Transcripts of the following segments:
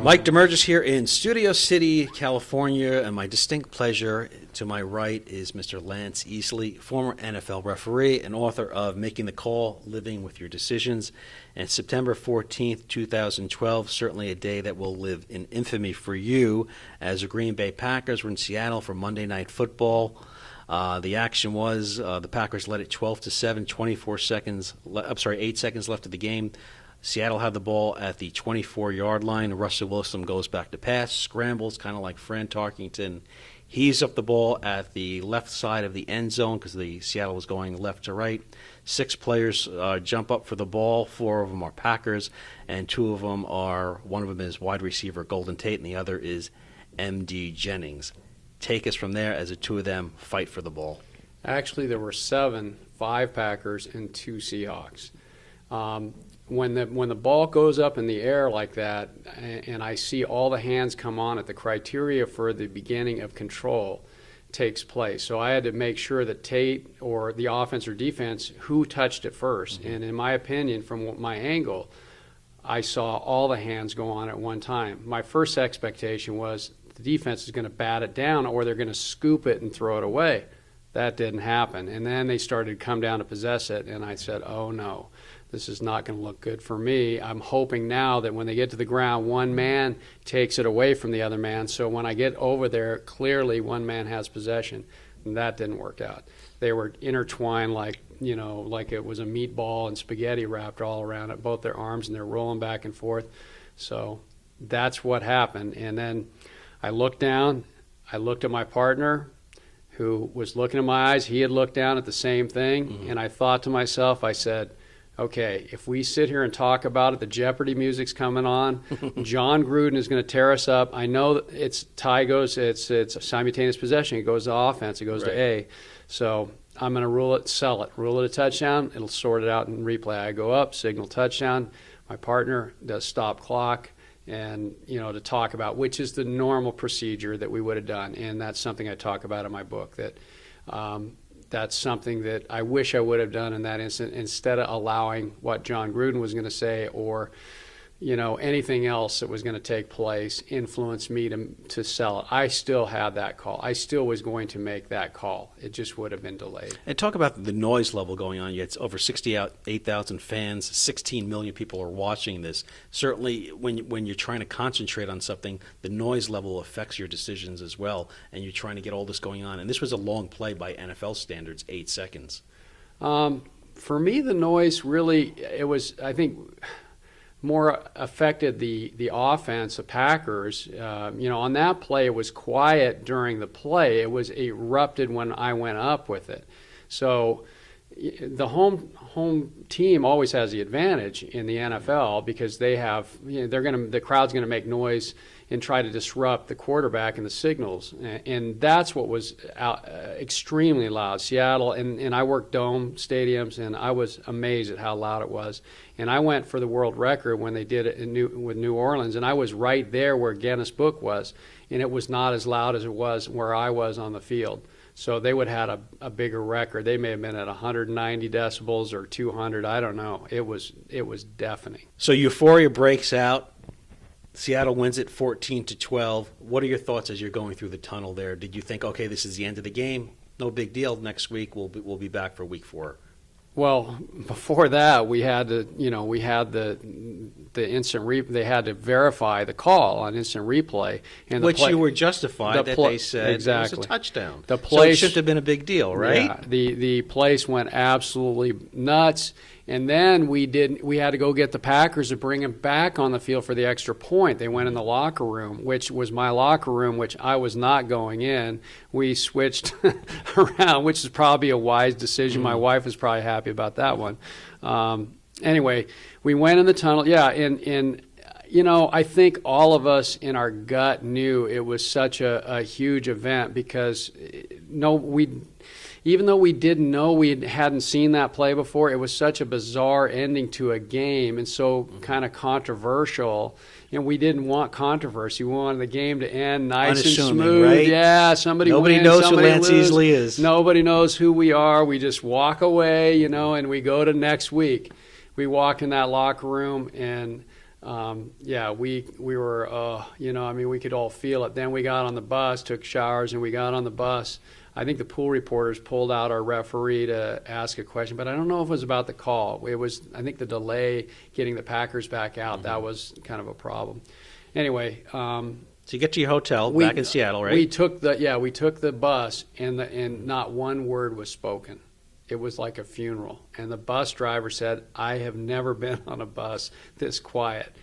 Mike Damergis here in Studio City, California, and my distinct pleasure to my right is Mr. Lance Easley, former NFL referee and author of Making the Call, Living with Your Decisions. And September 14th, 2012, certainly a day that will live in infamy for you, as the Green Bay Packers were in Seattle for Monday Night Football. The action was the Packers led it 12-7, 8 seconds left of the game. Seattle had the ball at the 24-yard line. Russell Wilson goes back to pass, scrambles, kind of like Fran Tarkington. Heaves up the ball at the left side of the end zone because the Seattle was going left to right. 6 players jump up for the ball. 4 of them are Packers, and 2 of them are, one of them is wide receiver Golden Tate, and the other is M.D. Jennings. Take us from there as the 2 of them fight for the ball. Actually, there were 7, 5 Packers and 2 Seahawks. When the ball goes up in the air like that, and I see all the hands come on it, the criteria for the beginning of control takes place. So I had to make sure that Tate or the offense or defense, who touched it first. Mm-hmm. And in my opinion, from my angle, I saw all the hands go on at one time. My first expectation was the defense is going to bat it down or they're going to scoop it and throw it away. That didn't happen. And then they started to come down to possess it, and I said, oh no. This is not going to look good for me. I'm hoping now that when they get to the ground, one man takes it away from the other man. So when I get over there, clearly one man has possession. And that didn't work out. They were intertwined like it was a meatball and spaghetti wrapped all around it, both their arms, and they're rolling back and forth. So that's what happened. And then I looked down. I looked at my partner, who was looking in my eyes. He had looked down at the same thing. Mm-hmm. And I thought to myself, I said, okay, if we sit here and talk about it, the Jeopardy music's coming on. John Gruden is going to tear us up. I know it's simultaneous possession. It goes to offense. It goes to A. So I'm going to rule it a touchdown. It'll sort it out in replay. I go up, signal touchdown. My partner does stop clock, and to talk about, which is the normal procedure that we would have done. And that's something I talk about in my book, that that's something that I wish I would have done in that instant, instead of allowing what John Gruden was going to say or, anything else that was going to take place influence me to sell it. I still had that call. I still was going to make that call. It just would have been delayed. And talk about the noise level going on. It's over 68,000 fans. 16 million people are watching this. Certainly, when you're trying to concentrate on something, the noise level affects your decisions as well, and you're trying to get all this going on. And this was a long play by NFL standards, 8 seconds. For me, the noise really, I think, more affected the offense, the Packers. On that play, it was quiet during the play. It was erupted when I went up with it. So the home team always has the advantage in the NFL because they have, the crowd's going to make noise and try to disrupt the quarterback and the signals. And that's what was extremely loud. Seattle, and I worked dome stadiums, and I was amazed at how loud it was. And I went for the world record when they did it with New Orleans, and I was right there where Guinness Book was, and it was not as loud as it was where I was on the field. So they would have had a bigger record. They may have been at 190 decibels or 200. I don't know. It was deafening. So euphoria breaks out. Seattle wins it 14-12. What are your thoughts as you're going through the tunnel there? Did you think, okay, this is the end of the game? No big deal. Next week we'll be back for week 4. Well, before that, we had the instant they had to verify the call on instant replay, and which you were justified that they said exactly. It was a touchdown. The so it shouldn't have been a big deal, right? Yeah, the place went absolutely nuts. And then we had to go get the Packers to bring him back on the field for the extra point. They went in the locker room, which was my locker room, which I was not going in. We switched around, which is probably a wise decision. My wife was probably happy about that one. Anyway, we went in the tunnel. Yeah, and I think all of us in our gut knew it was such a huge event because even though we didn't know, we hadn't seen that play before, it was such a bizarre ending to a game and so kind of controversial. We didn't want controversy. We wanted the game to end nice and smooth. Right? Yeah, nobody knows somebody who Lance Easley is. Nobody knows who we are. We just walk away, and we go to next week. We walk in that locker room, and yeah, we were, we could all feel it. Then we got on the bus, took showers, and we got on the bus. I think the pool reporters pulled out our referee to ask a question, but I don't know if it was about the call. It was, I think, the delay getting the Packers back out. That was kind of a problem. Anyway, so you get to your hotel back in Seattle, right? We took the bus, and not one word was spoken. It was like a funeral. And the bus driver said, I have never been on a bus this quiet.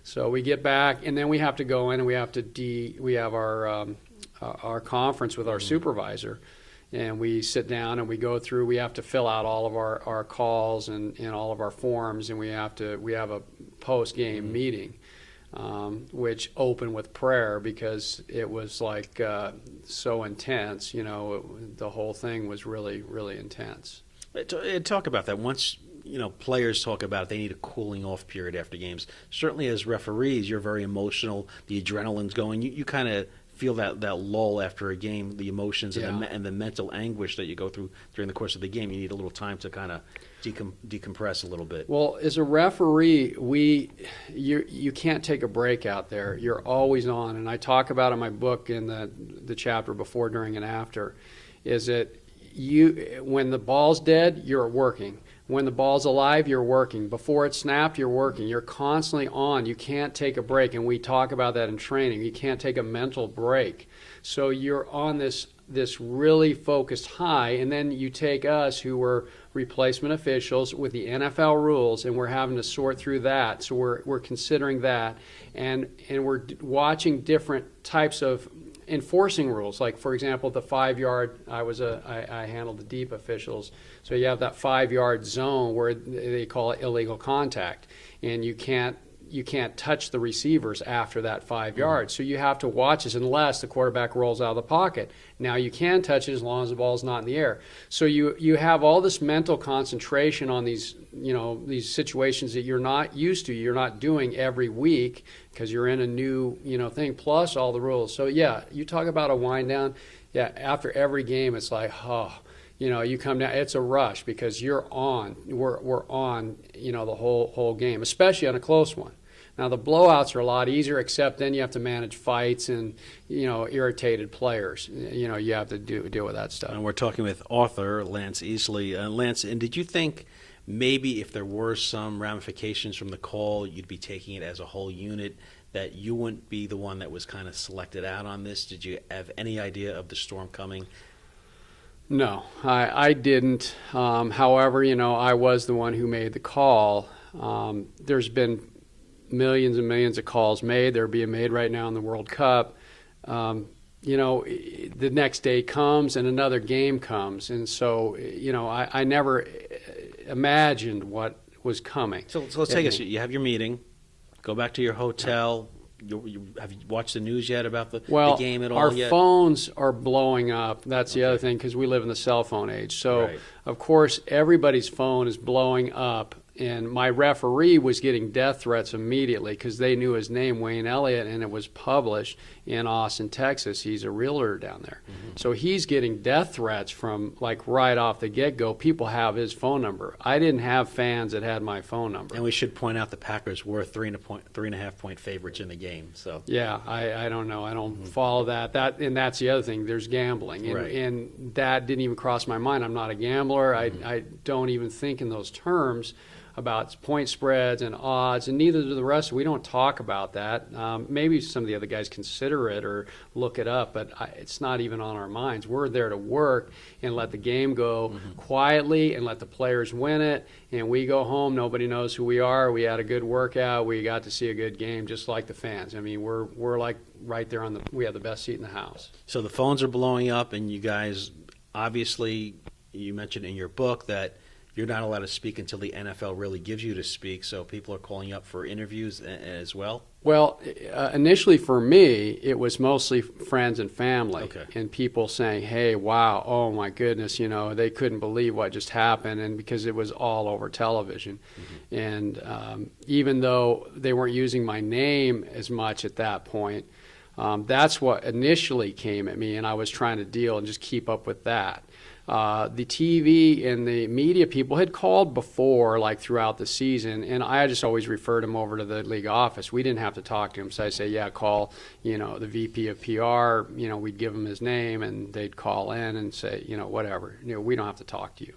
So we get back, and then we have to go in, and we have our conference with our supervisor. And we sit down and we go through, we have to fill out all of our calls and all of our forms, and we have a post-game meeting. Which opened with prayer because it was like so intense. The whole thing was really, really intense. Talk about that. Once players talk about it, they need a cooling off period after games. Certainly, as referees, you're very emotional. The adrenaline's going. You kind of feel that lull after a game, the emotions and the mental anguish that you go through during the course of the game. You need a little time to kind of decompress a little bit. Well, as a referee, you can't take a break out there. You're always on, and I talk about in my book in the chapter before, during, and after, is that when the ball's dead, you're working. When the ball's alive, you're working. Before it's snapped, you're working. You're constantly on. You can't take a break, and we talk about that in training. You can't take a mental break. So you're on this really focused high, and then you take us who were replacement officials with the NFL rules, and we're having to sort through that. So we're considering that, and we're watching different types of enforcing rules. Like, for example, the 5-yard, I handled the deep officials. So you have that 5-yard zone where they call it illegal contact, and you can't touch the receivers after that 5 yards. So you have to watch this unless the quarterback rolls out of the pocket. Now you can touch it as long as the ball's not in the air. So you have all this mental concentration on these situations that you're not used to, you're not doing every week because you're in a new thing, plus all the rules. So yeah, you talk about a wind down. Yeah, after every game it's like, you come down, it's a rush because you're on. We're on, the whole game, especially on a close one. Now the blowouts are a lot easier, except then you have to manage fights and irritated players. You have to deal with that stuff. And we're talking with author Lance Easley. Lance, and did you think maybe if there were some ramifications from the call, you'd be taking it as a whole unit, that you wouldn't be the one that was kind of selected out on this? Did you have any idea of the storm coming? No, I didn't. However, I was the one who made the call. There's been millions and millions of calls made. They're being made right now in the World Cup. The next day comes and another game comes. And so, I never imagined what was coming. So let's take you have your meeting, go back to your hotel. Have you watched the news yet about the game at all yet? Our phones are blowing up. That's the other thing, because we live in the cell phone age. So, of course, everybody's phone is blowing up. And my referee was getting death threats immediately because they knew his name, Wayne Elliott, and it was published in Austin, Texas. He's a realtor down there. Mm-hmm. So he's getting death threats from, like, right off the get-go. People have his phone number. I didn't have fans that had my phone number. And we should point out the Packers were 3.5 point favorites in the game. So yeah, I don't know. I don't follow that. And that's the other thing. There's gambling. And that didn't even cross my mind. I'm not a gambler. I don't even think in those terms about point spreads and odds, and neither do the rest. We don't talk about that. Maybe some of the other guys consider it or look it up, but it's not even on our minds. We're there to work and let the game go quietly and let the players win it, and we go home. Nobody knows who we are. We had a good workout. We got to see a good game, just like the fans. I mean, we're like right there we have the best seat in the house. So the phones are blowing up, and you guys, obviously, you mentioned in your book that you're not allowed to speak until the NFL really gives you to speak, so people are calling up for interviews as well? Well, initially for me, it was mostly friends and family, and people saying, hey, wow, oh my goodness, they couldn't believe what just happened, and because it was all over television. And even though they weren't using my name as much at that point, that's what initially came at me, and I was trying to deal and just keep up with that. The TV and the media people had called before, like throughout the season, and I just always referred them over to the league office. We didn't have to talk to him, so I say, yeah, call, the VP of PR. We'd give him his name, and they'd call in and say, whatever. We don't have to talk to you.